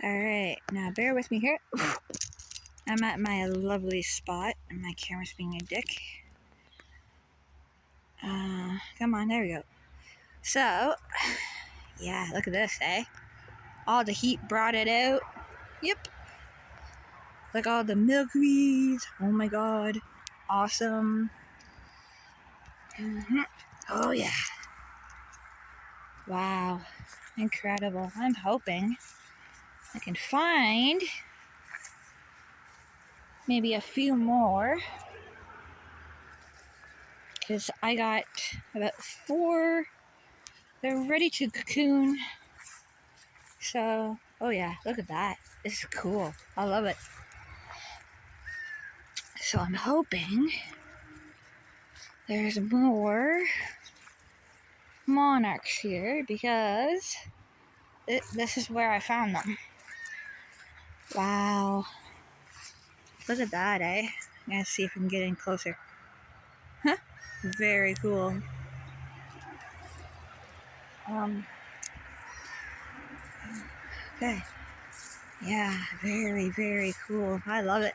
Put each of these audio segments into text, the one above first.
Alright, now bear with me here. I'm at my lovely spot, and my camera's being a dick. Come on, there we go. So, yeah, look at this, eh? All the heat brought it out. Yep. Like all the milkweeds. Oh my god. Awesome. Oh yeah. Wow. Incredible. I'm hoping I can find maybe a few more. Because I got about 4. They're ready to cocoon. So, oh yeah, look at that. This is cool. I love it. So I'm hoping there's more monarchs here because this is where I found them. Wow. Look at that, eh? I'm gonna see if I can get in closer. Huh? Very cool. Okay. Yeah, very, very cool. I love it.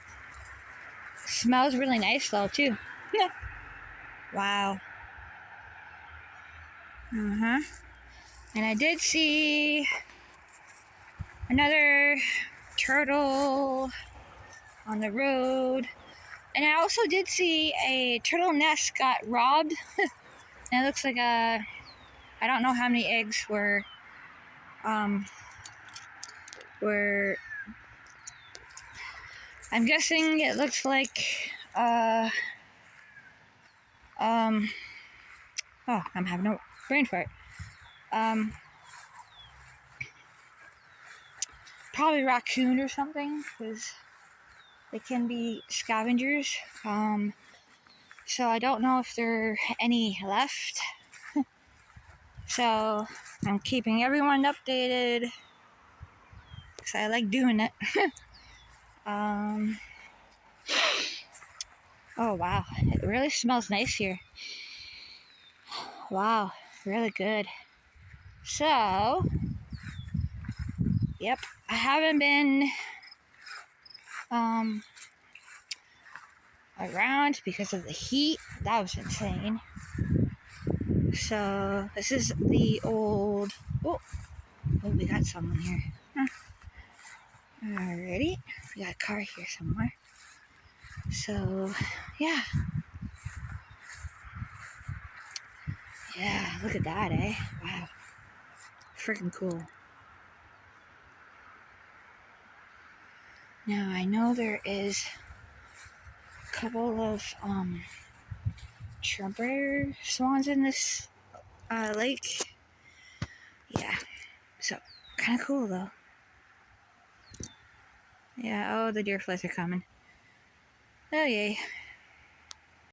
Smells really nice though, too. Wow. And I did see another turtle on the road. And I also did see a turtle nest got robbed. And it looks like I don't know how many eggs were I'm guessing it looks like, oh, I'm having a brain fart. Probably raccoon or something, because they can be scavengers. So I don't know if there are any left. So I'm keeping everyone updated, because I like doing it. Oh wow, it really smells nice here. Wow, really good. So, yep, I haven't been around because of the heat. That was insane. So this is the old. Oh, we got someone here. Alrighty, we got a car here somewhere. So yeah, look at that, eh? Wow, freaking cool. Now I know there is a couple of trumpeter swans in this lake. Yeah, so kind of cool though. Yeah, oh, the deer flies are coming. Oh yay.